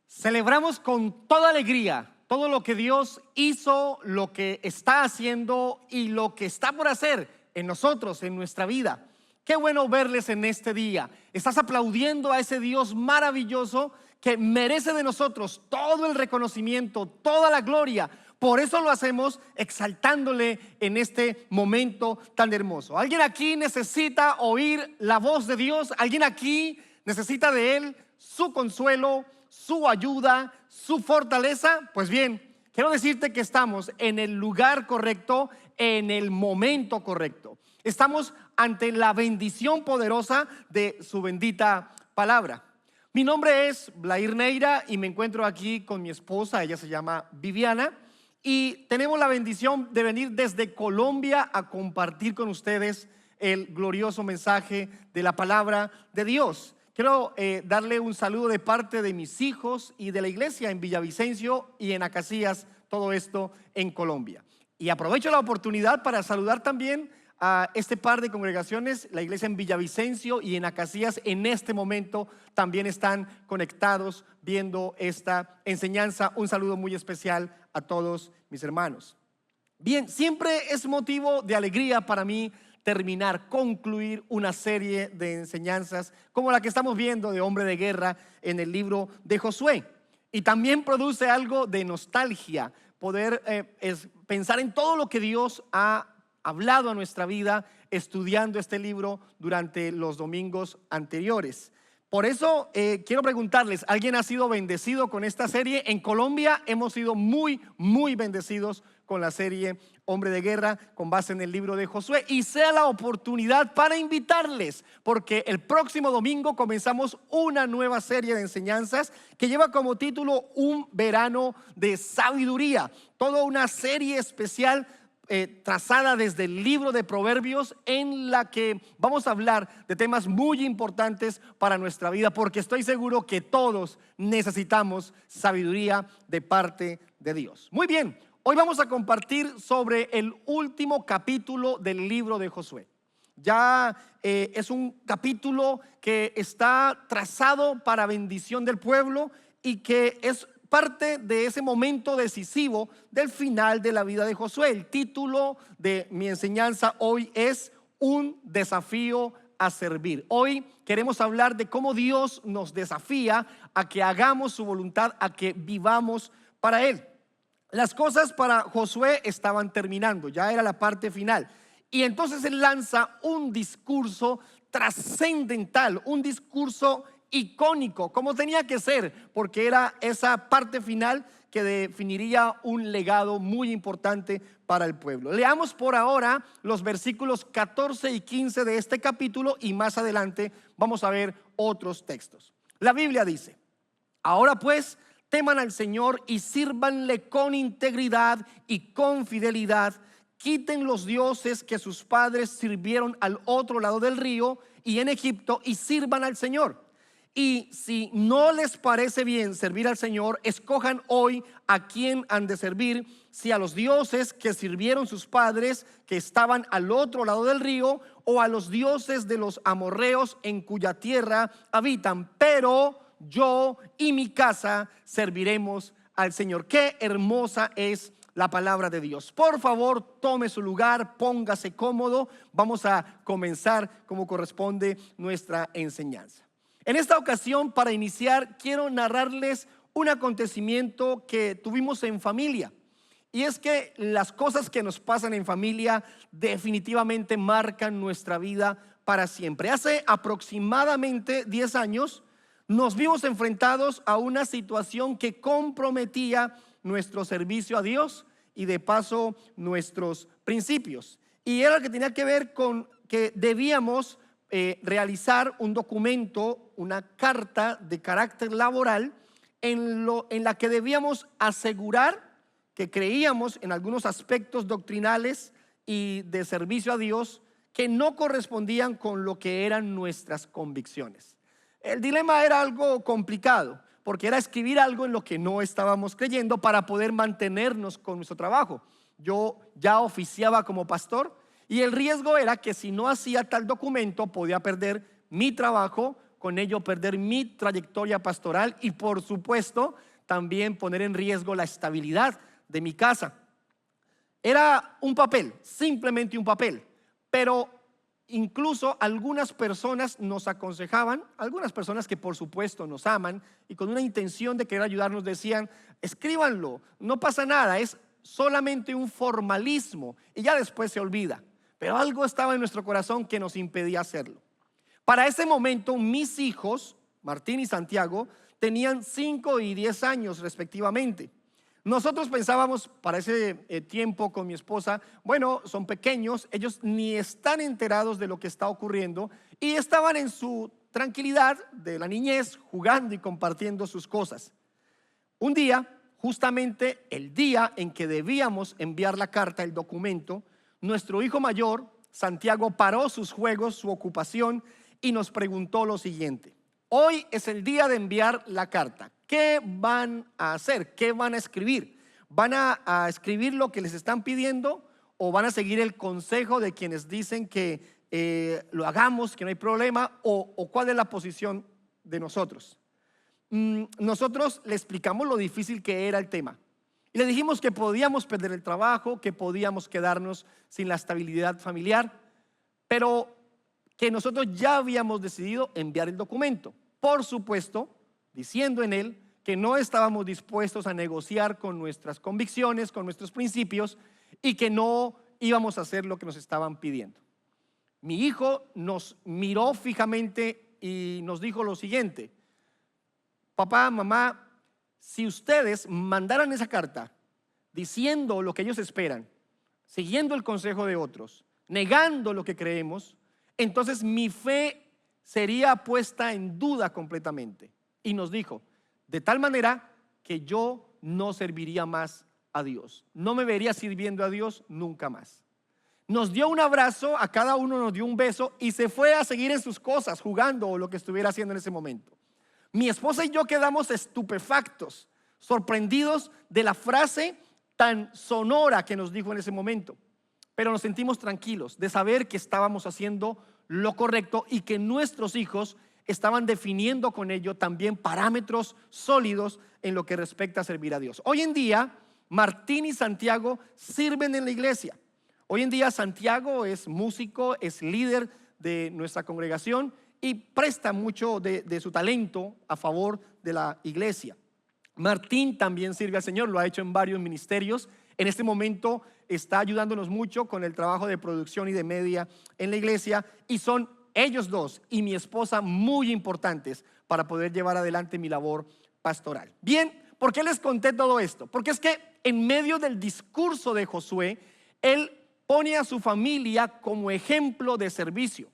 Celebramos con toda alegría todo lo que Dios hizo, lo que está haciendo y lo que está por hacer en nosotros, en nuestra vida. Qué bueno verles en este día. Estás aplaudiendo a ese Dios maravilloso que merece de nosotros todo el reconocimiento, toda la gloria. Por eso lo hacemos exaltándole en este momento tan hermoso. ¿Alguien aquí necesita oír la voz de Dios? ¿Alguien aquí necesita de Él su consuelo, su ayuda, su fortaleza? Pues bien, quiero decirte que estamos en el lugar correcto, en el momento correcto. Estamos ante la bendición poderosa de su bendita palabra. Mi nombre es Blair Neira y me encuentro aquí con mi esposa, ella se llama Viviana, y tenemos la bendición de venir desde Colombia a compartir con ustedes el glorioso mensaje de la palabra de Dios. Quiero darle un saludo de parte de mis hijos y de la iglesia en Villavicencio y en Acacías, todo esto en Colombia. Y aprovecho la oportunidad para saludar también a este par de congregaciones. La iglesia en Villavicencio y en Acacías en este momento también están conectados viendo esta enseñanza. Un saludo muy especial a todos mis hermanos. Bien, siempre es motivo de alegría para mí concluir una serie de enseñanzas como la que estamos viendo de hombre de guerra en el libro de Josué. Y también produce algo de nostalgia poder pensar en todo lo que Dios ha hablado a nuestra vida estudiando este libro durante los domingos anteriores. Por eso quiero preguntarles, ¿alguien ha sido bendecido con esta serie? En Colombia hemos sido muy bendecidos con la serie Hombre de Guerra con base en el libro de Josué, y sea la oportunidad para invitarles, porque el próximo domingo comenzamos una nueva serie de enseñanzas que lleva como título Un verano de sabiduría, toda una serie especial trazada desde el libro de Proverbios, en la que vamos a hablar de temas muy importantes para nuestra vida, porque estoy seguro que todos necesitamos sabiduría de parte de Dios. Muy bien, hoy vamos a compartir sobre el último capítulo del libro de Josué. Ya es un capítulo que está trazado para bendición del pueblo y que es parte de ese momento decisivo del final de la vida de Josué. El título de mi enseñanza hoy es Un desafío a servir. Hoy queremos hablar de cómo Dios nos desafía a que hagamos su voluntad, a que vivamos para Él. Las cosas para Josué estaban terminando, ya era la parte final. Y entonces él lanza un discurso trascendental, un discurso icónico, como tenía que ser, porque era esa parte final que definiría un legado muy importante para el pueblo. Leamos por ahora los versículos 14 y 15 de este capítulo y más adelante vamos a ver otros textos. La Biblia dice: ahora pues, teman al Señor y sírvanle con integridad y con fidelidad. Quiten los dioses que sus padres sirvieron al otro lado del río y en Egipto, y sirvan al Señor. Y si no les parece bien servir al Señor, escojan hoy a quién han de servir, si a los dioses que sirvieron sus padres, que estaban al otro lado del río, o a los dioses de los amorreos en cuya tierra habitan. Pero yo y mi casa serviremos al Señor. Qué hermosa es la palabra de Dios. Por favor, tome su lugar, póngase cómodo. Vamos a comenzar como corresponde nuestra enseñanza. En esta ocasión, para iniciar, quiero narrarles un acontecimiento que tuvimos en familia. Y es que las cosas que nos pasan en familia definitivamente marcan nuestra vida para siempre. Hace aproximadamente 10 años nos vimos enfrentados a una situación que comprometía nuestro servicio a Dios y de paso nuestros principios. Y era lo que tenía que ver con que debíamos realizar un documento, una carta de carácter laboral en la que debíamos asegurar que creíamos en algunos aspectos doctrinales y de servicio a Dios que no correspondían con lo que eran nuestras convicciones. El dilema era algo complicado, porque era escribir algo en lo que no estábamos creyendo para poder mantenernos con nuestro trabajo. Yo ya oficiaba como pastor y el riesgo era que si no hacía tal documento podía perder mi trabajo, con ello perder mi trayectoria pastoral y por supuesto también poner en riesgo la estabilidad de mi casa. Era un papel, simplemente un papel, pero incluso algunas personas nos aconsejaban, algunas personas que por supuesto nos aman y con una intención de querer ayudarnos decían: escríbanlo, no pasa nada, es solamente un formalismo y ya después se olvida. Pero algo estaba en nuestro corazón que nos impedía hacerlo. Para ese momento mis hijos, Martín y Santiago, tenían 5 y 10 años respectivamente. Nosotros pensábamos para ese tiempo con mi esposa, bueno, son pequeños, ellos ni están enterados de lo que está ocurriendo y estaban en su tranquilidad de la niñez, jugando y compartiendo sus cosas. Un día, justamente el día en que debíamos enviar la carta, el documento, nuestro hijo mayor, Santiago, paró sus juegos, su ocupación y nos preguntó lo siguiente: hoy es el día de enviar la carta. ¿Qué van a hacer? ¿Qué van a escribir? ¿Van a escribir lo que les están pidiendo o van a seguir el consejo de quienes dicen que lo hagamos, que no hay problema? ¿O cuál es la posición de nosotros? Nosotros le explicamos lo difícil que era el tema y le dijimos que podíamos perder el trabajo, que podíamos quedarnos sin la estabilidad familiar, pero que nosotros ya habíamos decidido enviar el documento, por supuesto, diciendo en él que no estábamos dispuestos a negociar con nuestras convicciones, con nuestros principios y que no íbamos a hacer lo que nos estaban pidiendo. Mi hijo nos miró fijamente y nos dijo lo siguiente: papá, mamá, si ustedes mandaran esa carta diciendo lo que ellos esperan, siguiendo el consejo de otros, negando lo que creemos, entonces mi fe sería puesta en duda completamente. Y nos dijo: de tal manera que yo no serviría más a Dios, no me vería sirviendo a Dios nunca más. Nos dio un abrazo, a cada uno nos dio un beso y se fue a seguir en sus cosas, jugando o lo que estuviera haciendo en ese momento. Mi esposa y yo quedamos estupefactos, sorprendidos de la frase tan sonora que nos dijo en ese momento, pero nos sentimos tranquilos de saber que estábamos haciendo lo correcto y que nuestros hijos estaban definiendo con ello también parámetros sólidos en lo que respecta a servir a Dios. Hoy en día Martín y Santiago sirven en la iglesia. Hoy en día Santiago es músico, es líder de nuestra congregación y presta mucho de su talento a favor de la iglesia. Martín también sirve al Señor, lo ha hecho en varios ministerios. En este momento está ayudándonos mucho con el trabajo de producción y de media en la iglesia, y son ellos dos y mi esposa muy importantes para poder llevar adelante mi labor pastoral. Bien, ¿por qué les conté todo esto? Porque es que en medio del discurso de Josué, él pone a su familia como ejemplo de servicio.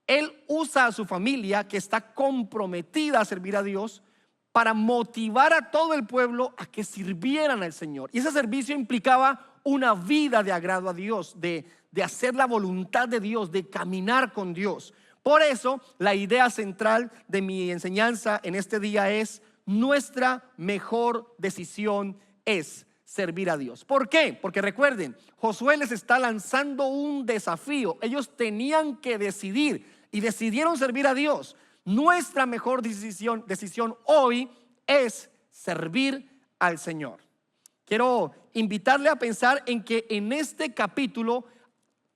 Él usa a su familia, que está comprometida a servir a Dios, para motivar a todo el pueblo a que sirvieran al Señor. Y ese servicio implicaba una vida de agrado a Dios, de hacer la voluntad de Dios, de caminar con Dios. Por eso la idea central de mi enseñanza en este día es: nuestra mejor decisión es servir a Dios. ¿Por qué? Porque recuerden, Josué les está lanzando un desafío. Ellos tenían que decidir y decidieron servir a Dios. Nuestra mejor decisión hoy es servir al Señor. Quiero invitarle a pensar en que en este capítulo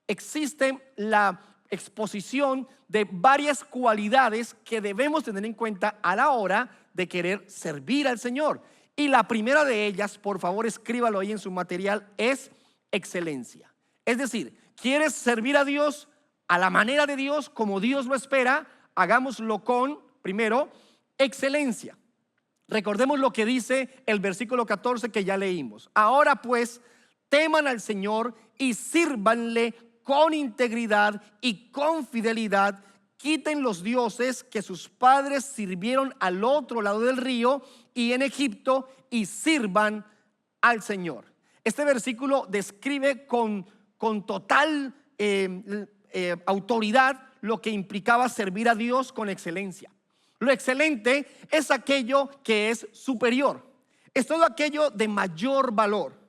existe la exposición de varias cualidades que debemos tener en cuenta a la hora de querer servir al Señor. Y la primera de ellas, por favor escríbalo ahí en su material, es excelencia. Es decir, ¿quieres servir a Dios a la manera de Dios, como Dios lo espera? Hagámoslo con, primero, excelencia. Recordemos lo que dice el versículo 14 que ya leímos. Ahora pues, teman al Señor y sírvanle con integridad y con fidelidad. Quiten los dioses que sus padres sirvieron al otro lado del río y en Egipto, y sirvan al Señor. Este versículo describe con total autoridad lo que implicaba servir a Dios con excelencia. Lo excelente es aquello que es superior, es todo aquello de mayor valor,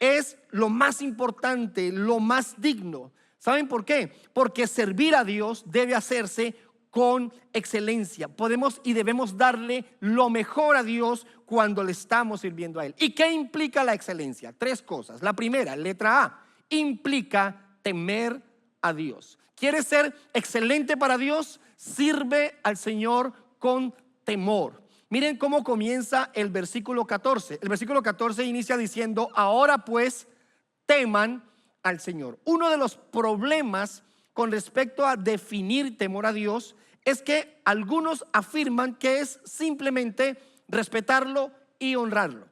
es lo más importante, lo más digno. ¿Saben por qué? Porque servir a Dios debe hacerse con excelencia. Podemos y debemos darle lo mejor a Dios cuando le estamos sirviendo a Él. ¿Y qué implica la excelencia? 3 cosas. La primera, letra A, implica temer a Dios. ¿Quieres ser excelente para Dios? Sirve al Señor con temor. Miren cómo comienza el versículo 14. El versículo 14 inicia diciendo: ahora pues teman al Señor. Uno de los problemas con respecto a definir temor a Dios es que algunos afirman que es simplemente respetarlo y honrarlo.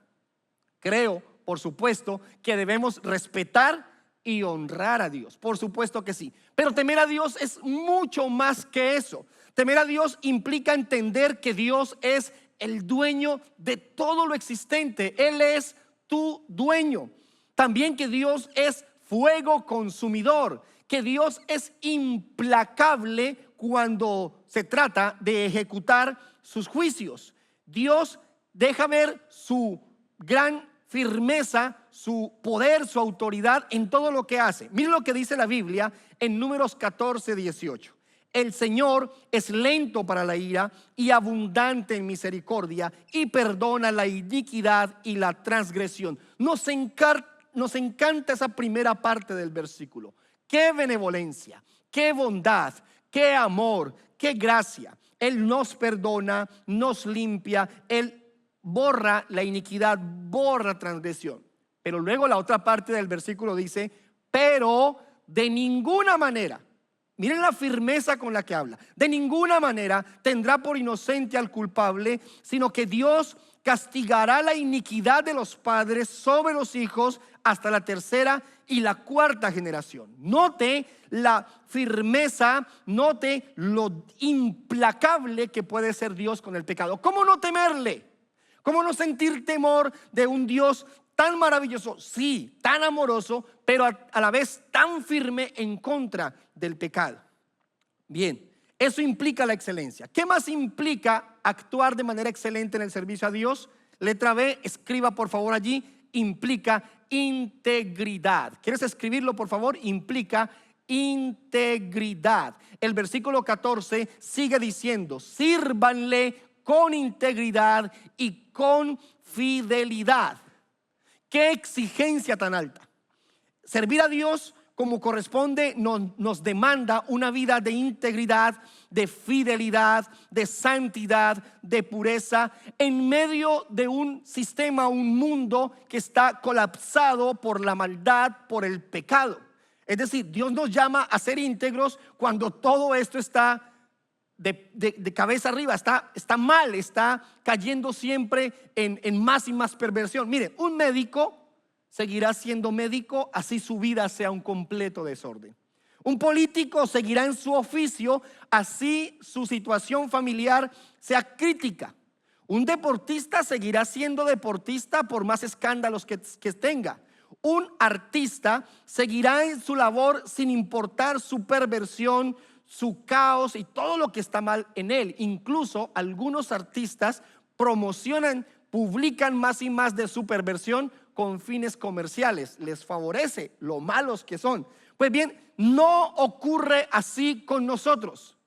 Creo, por supuesto, que debemos respetar y honrar a Dios. Por supuesto que sí. Pero temer a Dios es mucho más que eso. Temer a Dios implica entender que Dios es el dueño de todo lo existente. Él es tu dueño. También que Dios es fuego consumidor, que Dios es implacable cuando se trata de ejecutar sus juicios. Dios deja ver su gran firmeza, su poder, su autoridad en todo lo que hace. Miren lo que dice la Biblia en Números 14:18. El Señor es lento para la ira y abundante en misericordia, y perdona la iniquidad y la transgresión. Nos encanta esa primera parte del versículo. Qué benevolencia, qué bondad, qué amor, qué gracia. Él nos perdona, nos limpia, Él borra la iniquidad, borra transgresión. Pero luego la otra parte del versículo dice: pero de ninguna manera, miren la firmeza con la que habla, de ninguna manera tendrá por inocente al culpable, sino que Dios castigará la iniquidad de los padres sobre los hijos hasta la 3ª y la 4ª generación. Note la firmeza, note lo implacable que puede ser Dios con el pecado. ¿Cómo no temerle? ¿Cómo no sentir temor de un Dios tan maravilloso? Sí, tan amoroso, pero a la vez tan firme en contra del pecado. Bien, eso implica la excelencia. ¿Qué más implica actuar de manera excelente en el servicio a Dios? Letra B, escriba por favor allí. Implica integridad. ¿Quieres escribirlo por favor? Implica integridad. El versículo 14 sigue diciendo: sírvanle con integridad y con fidelidad. ¿Qué exigencia tan alta? Servir a Dios como corresponde nos demanda una vida de integridad, de fidelidad, de santidad, de pureza, en medio de un sistema, un mundo que está colapsado por la maldad, por el pecado. Es decir, Dios nos llama a ser íntegros cuando todo esto está de cabeza arriba, está mal, está cayendo siempre en más y más perversión. Mire, un médico seguirá siendo médico así su vida sea un completo desorden. Un político seguirá en su oficio así su situación familiar sea crítica. Un deportista seguirá siendo deportista por más escándalos que tenga. Un artista seguirá en su labor sin importar su perversión, su caos y todo lo que está mal en él. Incluso algunos artistas promocionan, publican más y más de su perversión con fines comerciales. Les favorece lo malos que son. Pues bien, no ocurre así con nosotros.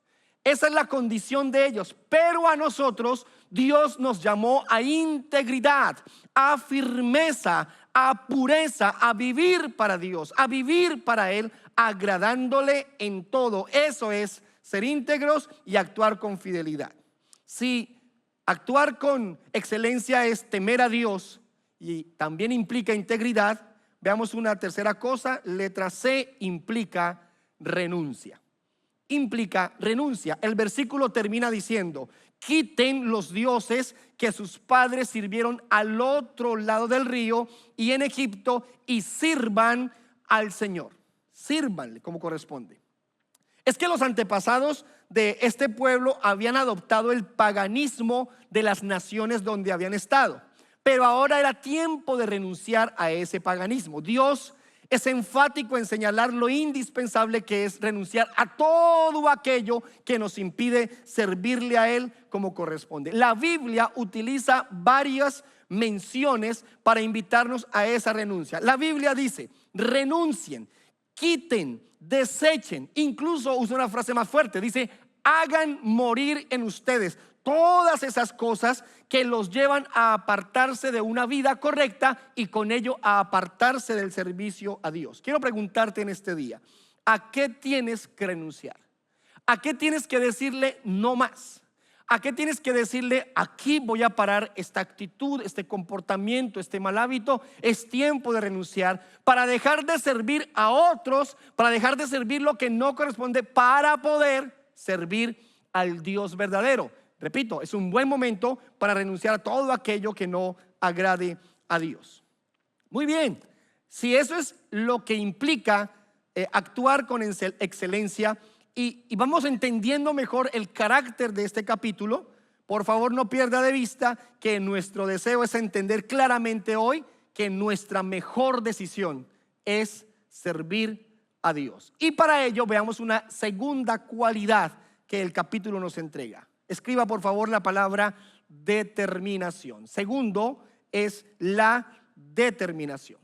Esa es la condición de ellos. Pero a nosotros Dios nos llamó a integridad, a firmeza, a pureza, a vivir para Dios, a vivir para Él, agradándole en todo. Eso es ser íntegros y actuar con fidelidad. Si actuar con excelencia es temer a Dios y también implica integridad, veamos una tercera cosa. Letra C, implica renuncia. Implica renuncia. El versículo termina diciendo: quiten los dioses que sus padres sirvieron al otro lado del río y en Egipto y sirvan al Señor. Sírvanle como corresponde. Es que los antepasados de este pueblo habían adoptado el paganismo de las naciones donde habían estado, pero ahora era tiempo de renunciar a ese paganismo. Dios es enfático en señalar lo indispensable que es renunciar a todo aquello que nos impide servirle a Él como corresponde. La Biblia utiliza varias menciones para invitarnos a esa renuncia. La Biblia dice: renuncien, quiten, desechen. Incluso usa una frase más fuerte, dice: hagan morir en ustedes todas esas cosas que los llevan a apartarse de una vida correcta y con ello a apartarse del servicio a Dios. Quiero preguntarte en este día, ¿a qué tienes que renunciar? ¿A qué tienes que decirle no más? ¿A qué tienes que decirle aquí voy a parar esta actitud, este comportamiento, este mal hábito? Es tiempo de renunciar para dejar de servir a otros, para dejar de servir lo que no corresponde, para poder servir al Dios verdadero. Repito, es un buen momento para renunciar a todo aquello que no agrade a Dios. Muy bien, si eso es lo que implica actuar con excelencia, y vamos entendiendo mejor el carácter de este capítulo, por favor no pierda de vista que nuestro deseo es entender claramente hoy que nuestra mejor decisión es servir a Dios. Y para ello veamos una segunda cualidad que el capítulo nos entrega. Escriba por favor la palabra determinación. Segundo es la determinación.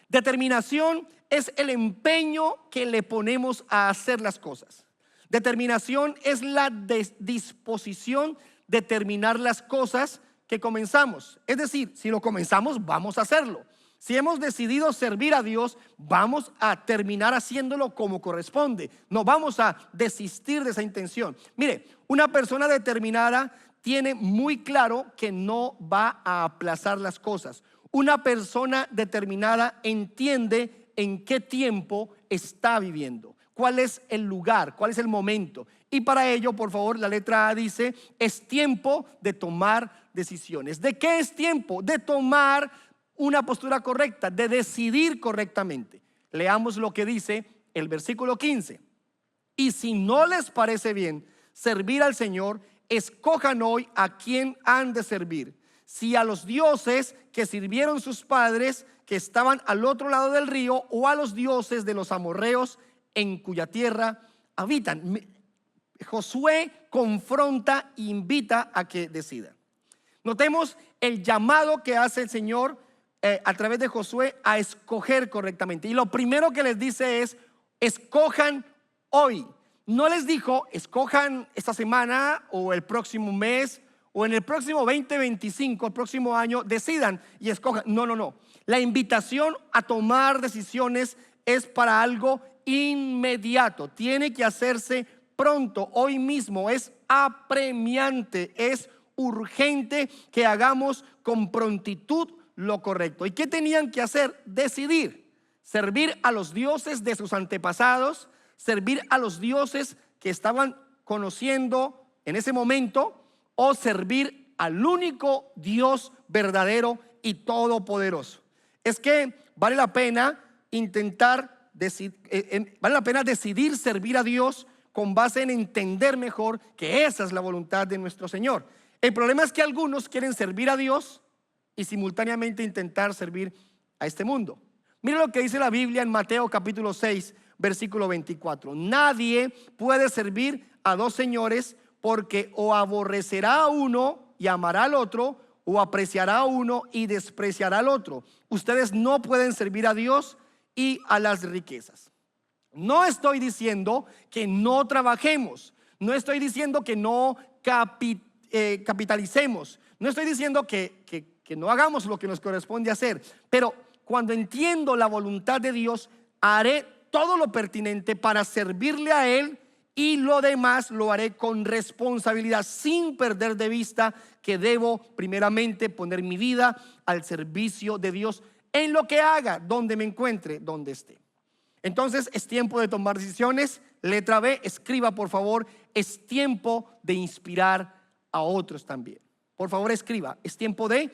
Determinación es el empeño que le ponemos a hacer las cosas. Determinación es la disposición de terminar las cosas que comenzamos. Es decir, si lo comenzamos, vamos a hacerlo. Si hemos decidido servir a Dios, vamos a terminar haciéndolo como corresponde. No vamos a desistir de esa intención. Mire, una persona determinada tiene muy claro que no va a aplazar las cosas. Una persona determinada entiende en qué tiempo está viviendo, cuál es el lugar, cuál es el momento. Y para ello, por favor, la letra A dice, es tiempo de tomar decisiones. ¿De qué es tiempo? De tomar una postura correcta, de decidir correctamente. Leamos lo que dice el versículo 15. Y si no les parece bien servir al Señor, escojan hoy a quién han de servir. Si a los dioses que sirvieron sus padres, que estaban al otro lado del río, o a los dioses de los amorreos en cuya tierra habitan. Josué confronta e invita a que decidan. Notemos el llamado que hace el Señor a través de Josué a escoger correctamente. Y lo primero que les dice es, escojan hoy. No les dijo, escojan esta semana o el próximo mes o en el próximo 2025, el próximo año, decidan y escojan. No. La invitación a tomar decisiones es para algo inmediato. Tiene que hacerse pronto, hoy mismo. Es apremiante, es urgente que hagamos con prontitud lo correcto. ¿Y qué tenían que hacer? Decidir. Servir a los dioses de sus antepasados, servir a los dioses que estaban conociendo en ese momento, o servir al único Dios verdadero y todopoderoso. Es que vale la pena decidir servir a Dios con base en entender mejor que esa es la voluntad de nuestro Señor. El problema es que algunos quieren servir a Dios y simultáneamente intentar servir a este mundo. Mira lo que dice la Biblia en Mateo capítulo 6, versículo 24. Nadie puede servir a dos señores, porque o aborrecerá a uno y amará al otro, o apreciará a uno y despreciará al otro. Ustedes no pueden servir a Dios y a las riquezas. No estoy diciendo que no trabajemos, no estoy diciendo que no capitalicemos, no estoy diciendo que no hagamos lo que nos corresponde hacer, pero cuando entiendo la voluntad de Dios, haré todo lo pertinente para servirle a Él, y lo demás lo haré con responsabilidad, sin perder de vista que debo primeramente poner mi vida al servicio de Dios en lo que haga, donde me encuentre, donde esté. Entonces es tiempo de tomar decisiones. Letra B, escriba por favor, es tiempo de inspirar a otros también. Por favor escriba, es tiempo de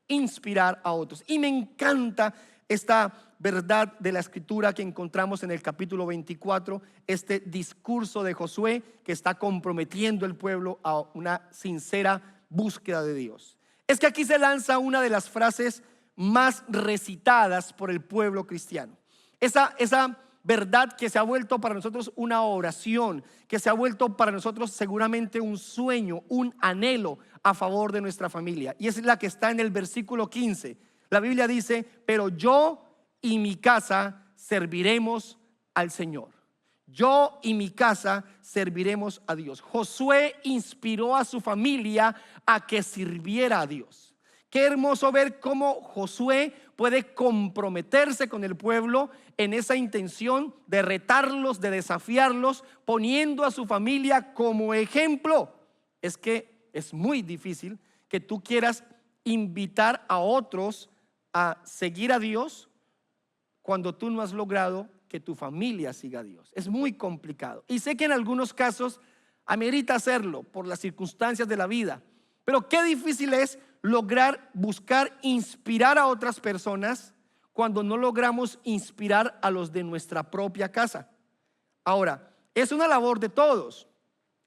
inspirar a otros. Y me encanta esta verdad de la escritura que encontramos en el capítulo 24, este discurso de Josué que está comprometiendo el pueblo a una sincera búsqueda de Dios. Es que aquí se lanza una de las frases más recitadas por el pueblo cristiano. Esa verdad que se ha vuelto para nosotros una oración, que se ha vuelto para nosotros seguramente un sueño, un anhelo a favor de nuestra familia. Y es la que está en el versículo 15. La Biblia dice, pero yo y mi casa serviremos al Señor. yo y mi casa serviremos a Dios. Josué inspiró a su familia a que sirviera a Dios. Qué hermoso ver cómo Josué puede comprometerse con el pueblo en esa intención de retarlos, de desafiarlos, poniendo a su familia como ejemplo. Es que es muy difícil que tú quieras invitar a otros a seguir a Dios cuando tú no has logrado que tu familia siga a Dios. Es muy complicado. Y sé que en algunos casos amerita hacerlo por las circunstancias de la vida. Pero qué difícil es lograr, buscar, inspirar a otras personas cuando no logramos inspirar a los de nuestra propia casa. Ahora, es una labor de todos.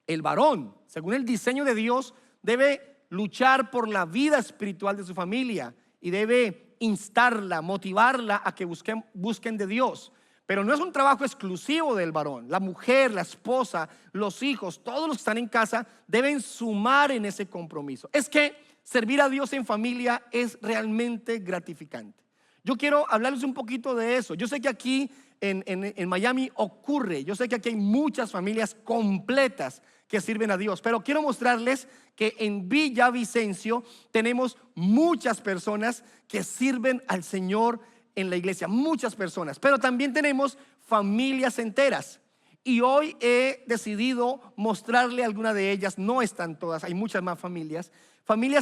El varón, según el diseño de Dios, debe luchar por la vida espiritual de su familia y debe instarla, motivarla a que busquen de Dios. Pero no es un trabajo exclusivo del varón. La mujer, la esposa, los hijos, todos los que están en casa deben sumar en ese compromiso. Es que servir a Dios en familia es realmente gratificante. Yo quiero hablarles un poquito de eso. Yo sé que aquí en Miami ocurre. Yo sé que aquí hay muchas familias completas que sirven a Dios, pero quiero mostrarles que en Villavicencio tenemos muchas personas que sirven al Señor en la iglesia, muchas personas, pero también tenemos familias enteras. Y hoy he decidido mostrarle alguna de ellas. No están todas, hay muchas más familias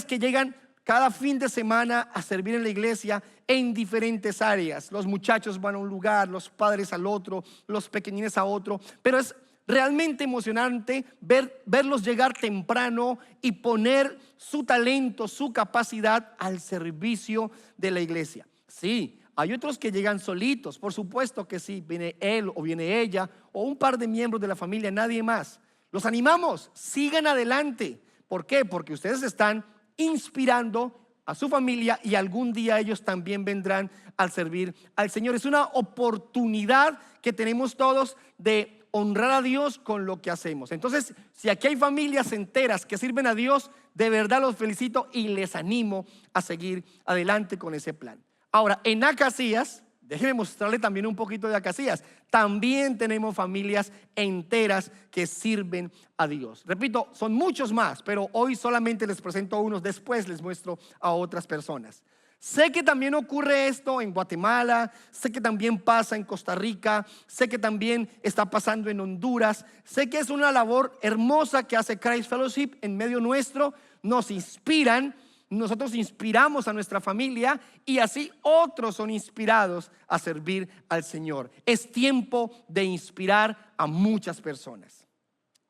que llegan cada fin de semana a servir en la iglesia en diferentes áreas. Los muchachos van a un lugar, los padres al otro, los pequeñines a otro, pero es realmente emocionante verlos llegar temprano y poner su talento, su capacidad al servicio de la iglesia. Sí, hay otros que llegan solitos, por supuesto que sí, viene él o viene ella o un par de miembros de la familia, nadie más. Los animamos, sigan adelante. ¿Por qué? Porque ustedes están inspirando a su familia y algún día ellos también vendrán al servir al Señor. Es una oportunidad que tenemos todos de honrar a Dios con lo que hacemos. Entonces, si aquí hay familias enteras que sirven a Dios, de verdad los felicito y les animo a seguir adelante con ese plan. Ahora, en Acacías, déjenme mostrarle también un poquito de Acacías. También tenemos familias enteras que sirven a Dios. Repito, son muchos más, pero hoy solamente les presento a unos, después les muestro a otras personas. Sé que también ocurre esto en Guatemala, sé que también pasa en Costa Rica, sé que también está pasando en Honduras. Sé que es una labor hermosa que hace Christ Fellowship en medio nuestro. Nos inspiran, nosotros inspiramos a nuestra familia y así otros son inspirados a servir al Señor. Es tiempo de inspirar a muchas personas.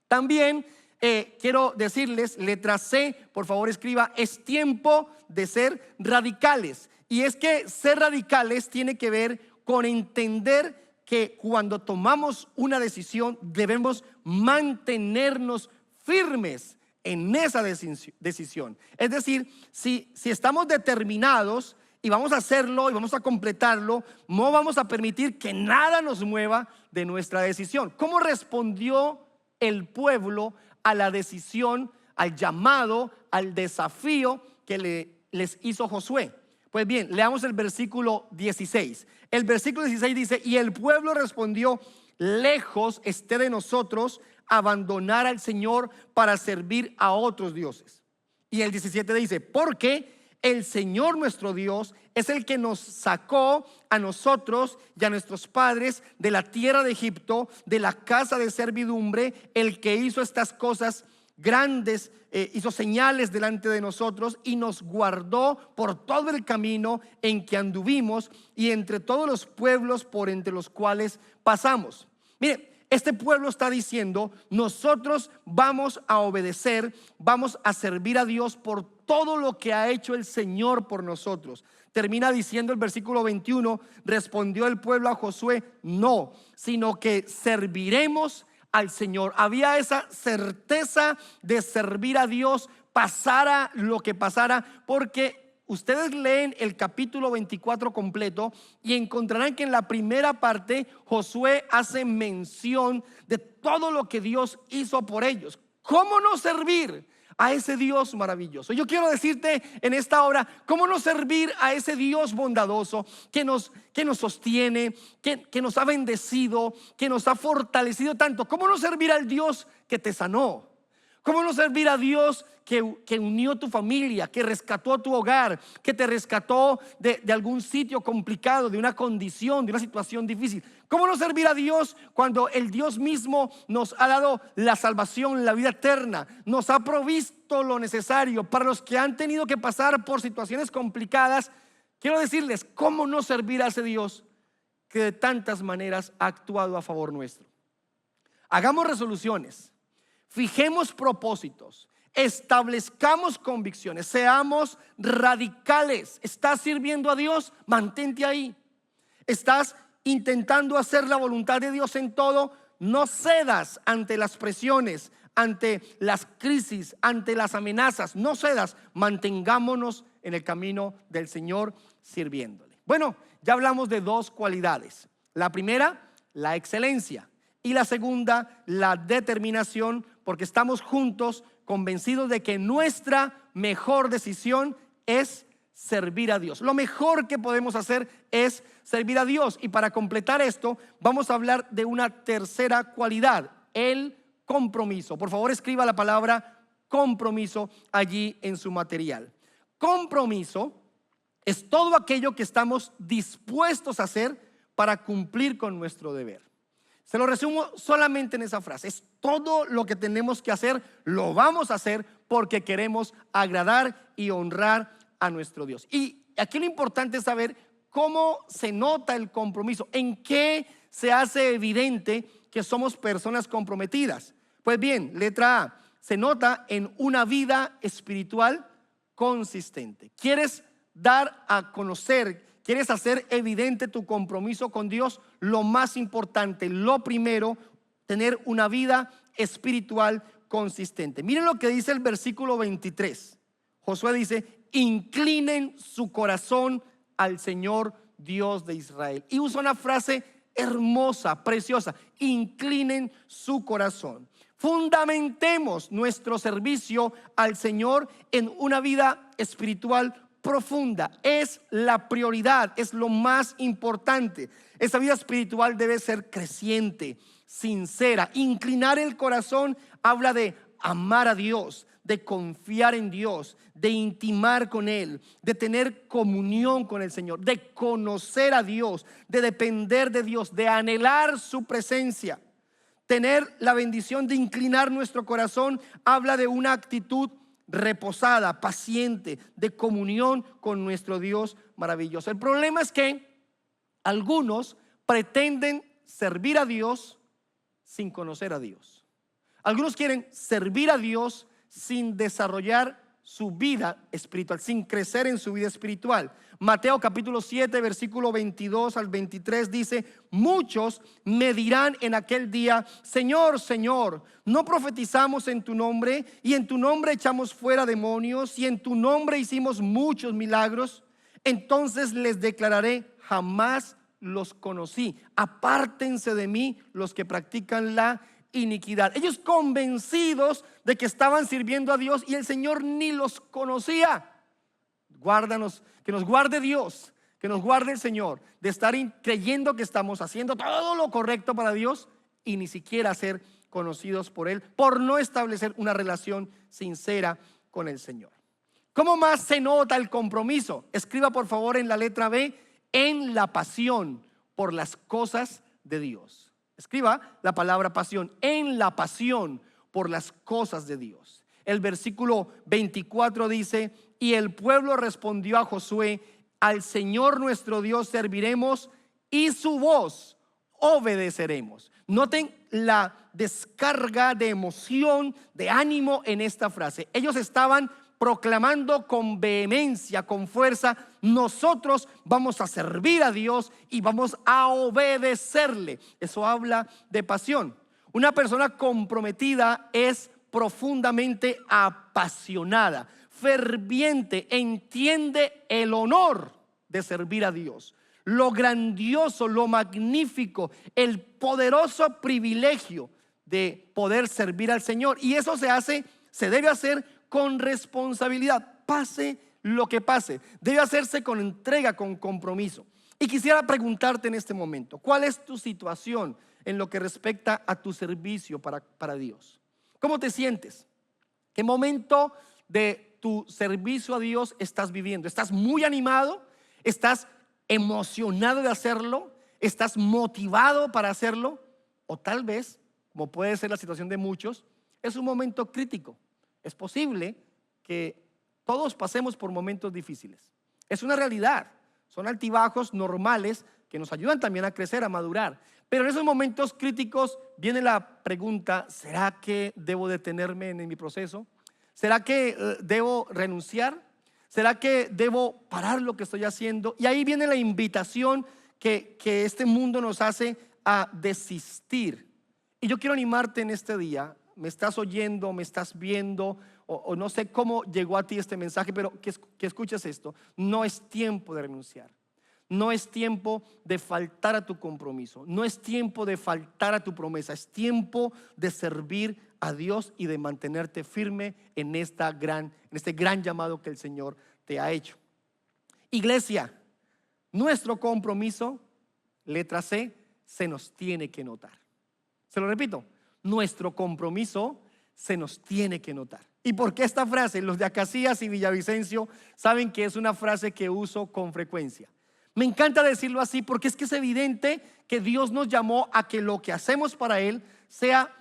También quiero decirles, letra C, por favor escriba, es tiempo de ser radicales. Y es que ser radicales tiene que ver con entender que cuando tomamos una decisión debemos mantenernos firmes en esa decisión. Es decir, si estamos determinados y vamos a hacerlo y vamos a completarlo, no vamos a permitir que nada nos mueva de nuestra decisión. ¿Cómo respondió el pueblo a la decisión, al llamado, al desafío que les hizo Josué? Pues bien, leamos el versículo 16. El versículo 16 dice: y el pueblo respondió: lejos esté de nosotros abandonar al Señor para servir a otros dioses. Y el 17 dice: porque el Señor nuestro Dios es el que nos sacó a nosotros y a nuestros padres de la tierra de Egipto, de la casa de servidumbre, el que hizo estas cosas grandes, hizo señales delante de nosotros y nos guardó por todo el camino en que anduvimos y entre todos los pueblos por entre los cuales pasamos. Mire, este pueblo está diciendo: nosotros vamos a obedecer, vamos a servir a Dios por todo lo que ha hecho el Señor por nosotros. Termina diciendo el versículo 21: respondió el pueblo a Josué: no, sino que serviremos al Señor. Había esa certeza de servir a Dios, pasara lo que pasara, porque ustedes leen el capítulo 24 completo y encontrarán que en la primera parte Josué hace mención de todo lo que Dios hizo por ellos. ¿Cómo no servir a ese Dios maravilloso. Yo quiero decirte en esta hora cómo no servir a ese Dios bondadoso que nos sostiene, que nos ha bendecido, que nos ha fortalecido tanto. Cómo no servir al Dios que te sanó. ¿Cómo no servir a Dios que unió tu familia, que rescató tu hogar, que te rescató de algún sitio complicado, de una condición, de una situación difícil? ¿Cómo no servir a Dios cuando el Dios mismo nos ha dado la salvación, la vida eterna? Nos ha provisto lo necesario para los que han tenido que pasar por situaciones complicadas. Quiero decirles, ¿cómo no servir a ese Dios que de tantas maneras ha actuado a favor nuestro? Hagamos resoluciones. Fijemos propósitos, establezcamos convicciones, seamos radicales. ¿Estás sirviendo a Dios? Mantente ahí. ¿Estás intentando hacer la voluntad de Dios en todo? No cedas ante las presiones, ante las crisis, ante las amenazas. No cedas, mantengámonos en el camino del Señor sirviéndole. Bueno, ya hablamos de dos cualidades. La primera, la excelencia. Y la segunda, la determinación, porque estamos juntos convencidos de que nuestra mejor decisión es servir a Dios. Lo mejor que podemos hacer es servir a Dios. Y para completar esto, vamos a hablar de una tercera cualidad, el compromiso. Por favor, escriba la palabra compromiso allí en su material. Compromiso es todo aquello que estamos dispuestos a hacer para cumplir con nuestro deber. Se lo resumo solamente en esa frase. Es todo lo que tenemos que hacer, lo vamos a hacer porque queremos agradar y honrar a nuestro Dios. Y aquí lo importante es saber cómo se nota el compromiso, en qué se hace evidente que somos personas comprometidas. Pues bien, letra A, se nota en una vida espiritual consistente. ¿Quieres dar a conocer, quieres hacer evidente tu compromiso con Dios? Lo más importante, lo primero, tener una vida espiritual consistente. Miren lo que dice el versículo 23. Josué dice: inclinen su corazón al Señor Dios de Israel. Y usa una frase hermosa, preciosa: inclinen su corazón. Fundamentemos nuestro servicio al Señor en una vida espiritual profunda. Es la prioridad, es lo más importante. Esa vida espiritual debe ser creciente, sincera. Inclinar el corazón habla de amar a Dios, de confiar en Dios, de intimar con Él, de tener comunión con el Señor, de conocer a Dios, de depender de Dios, de anhelar su presencia. Tener la bendición de inclinar nuestro corazón habla de una actitud reposada, paciente, de comunión con nuestro Dios maravilloso. El problema es que algunos pretenden servir a Dios sin conocer a Dios. Algunos quieren servir a Dios sin desarrollar su vida espiritual, sin crecer en su vida espiritual. Mateo capítulo 7 versículo 22 al 23 dice: muchos me dirán en aquel día: Señor, Señor, ¿no profetizamos en tu nombre? Y en tu nombre echamos fuera demonios, y en tu nombre hicimos muchos milagros. Entonces les declararé: jamás los conocí. Apártense de mí los que practican la iniquidad. Ellos convencidos de que estaban sirviendo a Dios y el Señor ni los conocía. Guárdanos, que nos guarde Dios, que nos guarde el Señor de estar creyendo que estamos haciendo todo lo correcto para Dios y ni siquiera ser conocidos por Él, por no establecer una relación sincera con el Señor. ¿Cómo más se nota el compromiso? Escriba por favor en la letra B: en la pasión por las cosas de Dios. Escriba la palabra pasión: en la pasión por las cosas de Dios. El versículo 24 dice: y el pueblo respondió a Josué: al Señor nuestro Dios serviremos y su voz obedeceremos. Noten la descarga de emoción, de ánimo en esta frase. Ellos estaban proclamando con vehemencia, con fuerza: nosotros vamos a servir a Dios y vamos a obedecerle. Eso habla de pasión. Una persona comprometida es profundamente apasionada, ferviente, entiende el honor de servir a Dios, lo grandioso, lo magnífico, el poderoso privilegio de poder servir al Señor. Y eso se debe hacer con responsabilidad, pase lo que pase. Debe hacerse con entrega, con compromiso. Y quisiera preguntarte en este momento, ¿cuál es tu situación en lo que respecta a tu servicio para Dios? ¿Cómo te sientes? ¿Qué momento de tu servicio a Dios estás viviendo? ¿Estás muy animado? ¿Estás emocionado de hacerlo? ¿Estás motivado para hacerlo? O tal vez, como puede ser la situación de muchos, es un momento crítico. Es posible que todos pasemos por momentos difíciles. Es una realidad. Son altibajos normales que nos ayudan también a crecer, a madurar. Pero en esos momentos críticos viene la pregunta: ¿será que debo detenerme en mi proceso? ¿Será que debo renunciar? ¿Será que debo parar lo que estoy haciendo? Y ahí viene la invitación que este mundo nos hace a desistir. Y yo quiero animarte en este día. Me estás oyendo, me estás viendo, o no sé cómo llegó a ti este mensaje, pero que escuches esto. No es tiempo de renunciar. No es tiempo de faltar a tu compromiso. No es tiempo de faltar a tu promesa. Es tiempo de servir a Dios y de mantenerte firme en este gran llamado que el Señor te ha hecho. Iglesia, nuestro compromiso, letra C, se nos tiene que notar. Se lo repito, nuestro compromiso se nos tiene que notar. ¿Y por qué esta frase? Los de Acacías y Villavicencio saben que es una frase que uso con frecuencia. Me encanta decirlo así porque es que es evidente que Dios nos llamó a que lo que hacemos para Él sea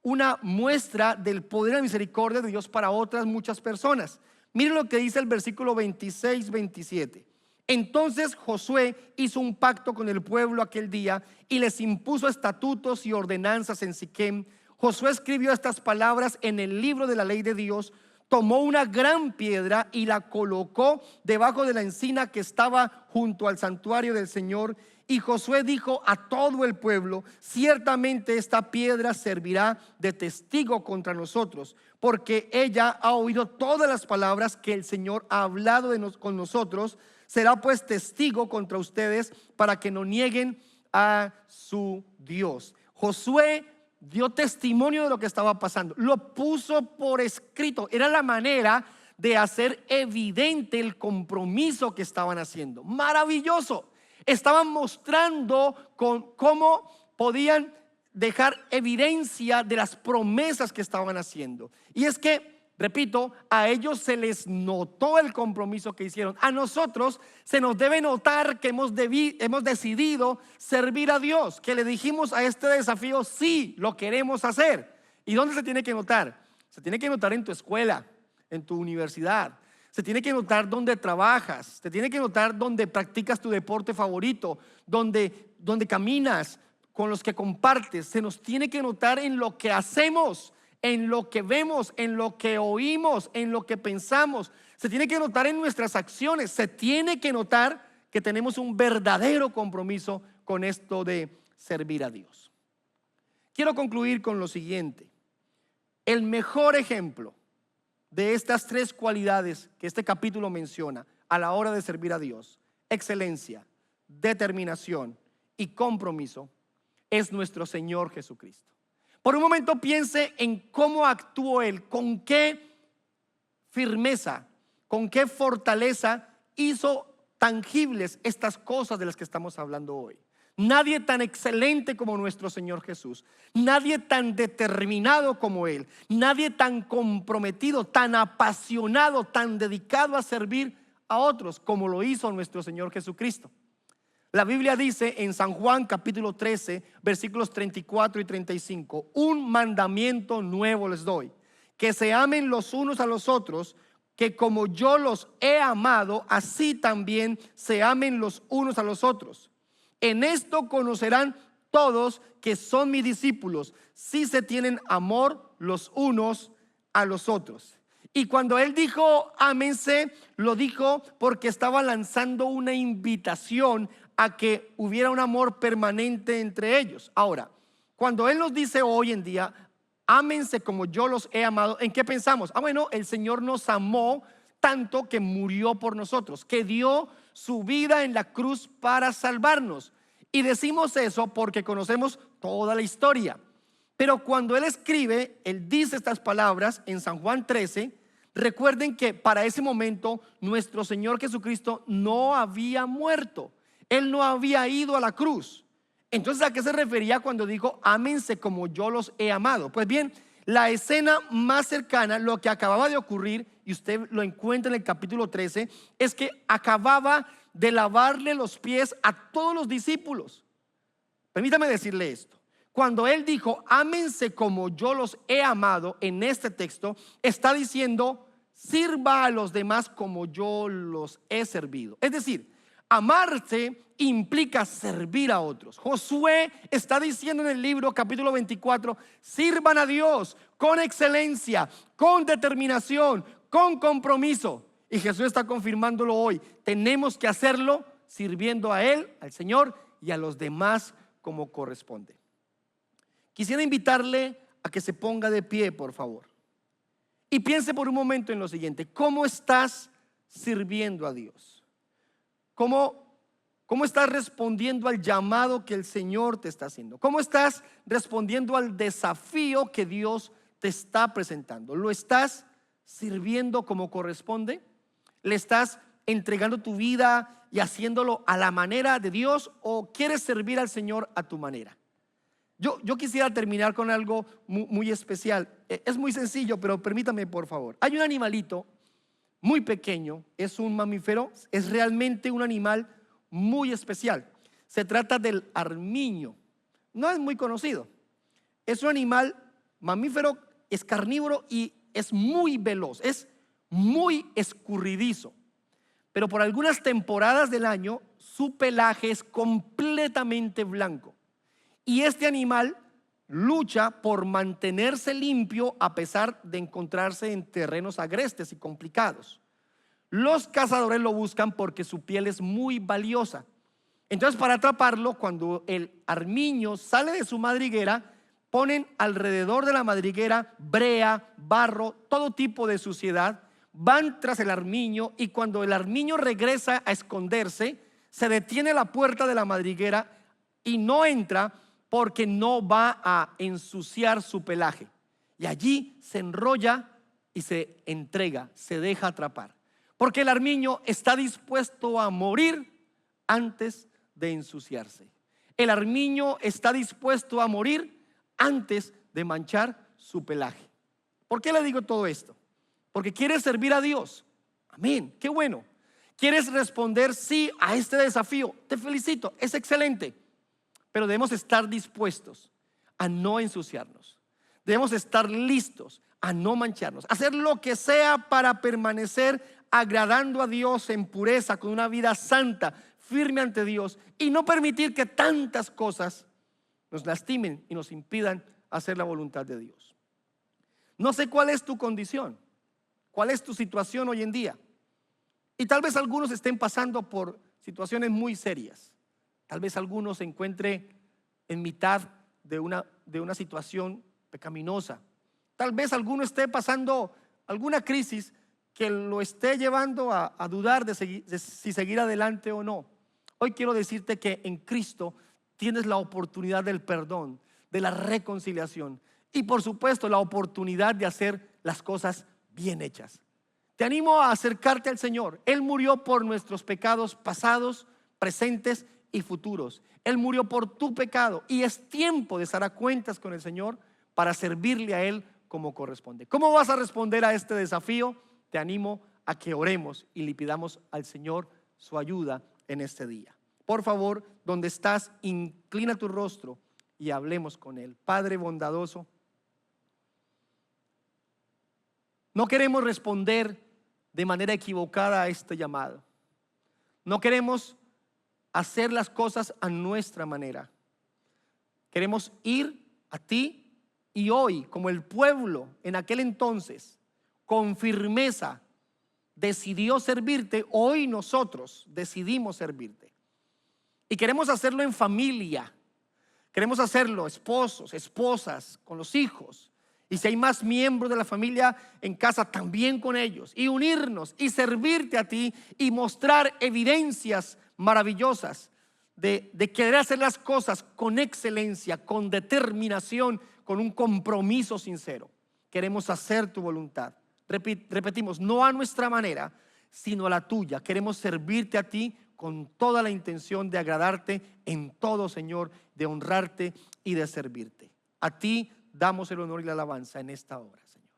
una muestra del poder y la misericordia de Dios para otras muchas personas. Miren lo que dice el versículo 26-27. Entonces Josué hizo un pacto con el pueblo aquel día y les impuso estatutos y ordenanzas en Siquem. Josué escribió estas palabras en el libro de la ley de Dios, tomó una gran piedra y la colocó debajo de la encina que estaba junto al santuario del Señor. Y Josué dijo a todo el pueblo: ciertamente esta piedra servirá de testigo contra nosotros, porque ella ha oído todas las palabras que el Señor ha hablado con nosotros. Será pues testigo contra ustedes para que no nieguen a su Dios. Josué dio testimonio de lo que estaba pasando, lo puso por escrito. Era la manera de hacer evidente el compromiso que estaban haciendo. Maravilloso. Estaban mostrando cómo podían dejar evidencia de las promesas que estaban haciendo. Y es que, repito, a ellos se les notó el compromiso que hicieron. A nosotros se nos debe notar que hemos decidido servir a Dios, que le dijimos a este desafío: sí, lo queremos hacer. ¿Y dónde se tiene que notar? Se tiene que notar en tu escuela, en tu universidad. Se tiene que notar donde trabajas. Se tiene que notar donde practicas tu deporte favorito, donde caminas, con los que compartes. Se nos tiene que notar en lo que hacemos, en lo que vemos, en lo que oímos, en lo que pensamos. Se tiene que notar en nuestras acciones. Se tiene que notar que tenemos un verdadero compromiso con esto de servir a Dios. Quiero concluir con lo siguiente. El mejor ejemplo de estas tres cualidades que este capítulo menciona a la hora de servir a Dios: excelencia, determinación y compromiso, es nuestro Señor Jesucristo. Por un momento piense en cómo actuó Él, con qué firmeza, con qué fortaleza hizo tangibles estas cosas de las que estamos hablando hoy. Nadie tan excelente como nuestro Señor Jesús, nadie tan determinado como Él, nadie tan comprometido, tan apasionado, tan dedicado a servir a otros como lo hizo nuestro Señor Jesucristo. La Biblia dice en San Juan capítulo 13 versículos 34 y 35: un mandamiento nuevo les doy, que se amen los unos a los otros, que como yo los he amado, así también se amen los unos a los otros. En esto conocerán todos que son mis discípulos, si se tienen amor los unos a los otros. Y cuando Él dijo ámense, lo dijo porque estaba lanzando una invitación a que hubiera un amor permanente entre ellos. Ahora, cuando Él nos dice hoy en día: ámense como yo los he amado, ¿en qué pensamos? Bueno, el Señor nos amó tanto que murió por nosotros, que dio su vida en la cruz para salvarnos. Y decimos eso porque conocemos toda la historia. Pero cuando Él escribe, Él dice estas palabras en San Juan 13, Recuerden que para ese momento nuestro Señor Jesucristo no había muerto. Él no había ido a la cruz. Entonces, ¿a qué se refería cuando dijo ámense como yo los he amado? Pues bien, la escena más cercana, lo que acababa de ocurrir, y usted lo encuentra en el capítulo 13, es que acababa de lavarle los pies a todos los discípulos. Permítame decirle esto. Cuando él dijo ámense como yo los he amado, en este texto está diciendo sirva a los demás como yo los he servido. Es decir, amarse implica servir a otros. Josué está diciendo en el libro capítulo 24, sirvan a Dios con excelencia, con determinación, con compromiso. Y Jesús está confirmándolo hoy. Tenemos que hacerlo sirviendo a Él, al Señor y a los demás como corresponde. Quisiera invitarle a que se ponga de pie, por favor, y piense por un momento en lo siguiente: ¿cómo estás sirviendo a Dios? ¿Cómo estás respondiendo al llamado que el Señor te está haciendo? ¿Cómo estás respondiendo al desafío que Dios te está presentando? ¿Lo estás sirviendo como corresponde? ¿Le estás entregando tu vida y haciéndolo a la manera de Dios, o quieres servir al Señor a tu manera? Yo quisiera terminar con algo muy especial. Es muy sencillo, pero permítame, por favor. Hay un animalito muy pequeño, es un mamífero, es realmente un animal muy especial. Se trata del armiño. No es muy conocido. Es un animal mamífero, es carnívoro y es muy veloz, es muy escurridizo. Pero por algunas temporadas del año su pelaje es completamente blanco. Y este animal lucha por mantenerse limpio a pesar de encontrarse en terrenos agrestes y complicados. Los cazadores lo buscan porque su piel es muy valiosa. Entonces, para atraparlo, cuando el armiño sale de su madriguera, ponen alrededor de la madriguera brea, barro, todo tipo de suciedad. Van tras el armiño, y cuando el armiño regresa a esconderse, se detiene la puerta de la madriguera y no entra, porque no va a ensuciar su pelaje. Y allí se enrolla y se entrega, se deja atrapar. Porque el armiño está dispuesto a morir antes de ensuciarse. El armiño está dispuesto a morir antes de manchar su pelaje. ¿Por qué le digo todo esto? Porque quieres servir a Dios. Amén, qué bueno. ¿Quieres responder sí a este desafío? Te felicito, es excelente. Pero debemos estar dispuestos a no ensuciarnos. Debemos estar listos a no mancharnos, hacer lo que sea para permanecer agradando a Dios en pureza, con una vida santa, firme ante Dios, y no permitir que tantas cosas nos lastimen y nos impidan hacer la voluntad de Dios. No sé cuál es tu condición, cuál es tu situación hoy en día. Y tal vez algunos estén pasando por situaciones muy serias. Tal vez alguno se encuentre en mitad de una situación pecaminosa. Tal vez alguno esté pasando alguna crisis que lo esté llevando a dudar de si seguir adelante o no. Hoy quiero decirte que en Cristo tienes la oportunidad del perdón, de la reconciliación y, por supuesto, la oportunidad de hacer las cosas bien hechas. Te animo a acercarte al Señor. Él murió por nuestros pecados pasados, presentes y futuros. Él murió por tu pecado, y es tiempo de estar a cuentas con el Señor para servirle a Él como corresponde. ¿Cómo vas a responder a este desafío? Te animo a que oremos y le pidamos al Señor su ayuda en este día. Por favor, donde estás, inclina tu rostro y hablemos con Él. Padre bondadoso, no queremos responder de manera equivocada a este llamado. No queremos hacer las cosas a nuestra manera. Queremos ir a ti, y hoy, como el pueblo en aquel entonces con firmeza decidió servirte, hoy nosotros decidimos servirte. Y queremos hacerlo en familia. Queremos hacerlo esposos, esposas, con los hijos. Y si hay más miembros de la familia en casa, también con ellos. Y unirnos y servirte a ti y mostrar evidencias maravillosas de querer hacer las cosas con excelencia, con determinación, con un compromiso sincero. Queremos hacer tu voluntad. Repetimos, no a nuestra manera, sino a la tuya. Queremos servirte a ti con toda la intención de agradarte en todo, Señor, de honrarte y de servirte. A ti damos el honor y la alabanza en esta hora, Señor.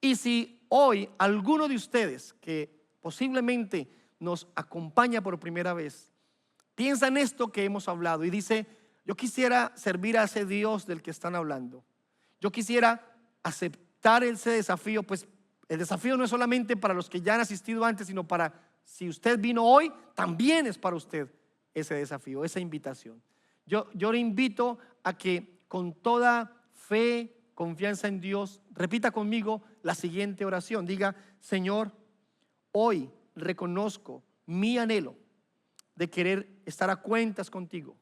Y si hoy alguno de ustedes que posiblemente nos acompaña por primera vez, piensa en esto que hemos hablado y dice: yo quisiera servir a ese Dios del que están hablando, yo quisiera aceptar ese desafío, pues el desafío no es solamente para los que ya han asistido antes, sino para, si usted vino hoy, también es para usted ese desafío, esa invitación. Yo le invito a que con toda fe, confianza en Dios, repita conmigo la siguiente oración. Diga: Señor, hoy reconozco mi anhelo de querer estar a cuentas contigo.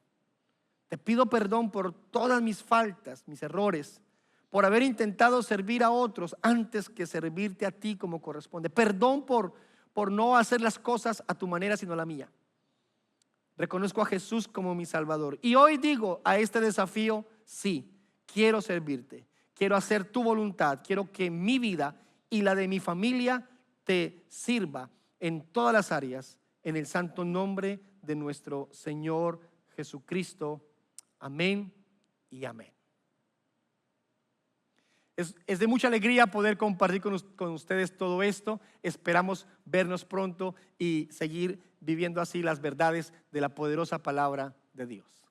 Te pido perdón por todas mis faltas, mis errores, por haber intentado servir a otros antes que servirte a ti como corresponde. Perdón por no hacer las cosas a tu manera, sino a la mía. Reconozco a Jesús como mi Salvador. Y hoy digo a este desafío: sí, quiero servirte, quiero hacer tu voluntad, quiero que mi vida y la de mi familia te sirva en todas las áreas, en el santo nombre de nuestro Señor Jesucristo. Amén y amén. Es de mucha alegría poder compartir con ustedes todo esto. Esperamos vernos pronto y seguir viviendo así las verdades de la poderosa palabra de Dios.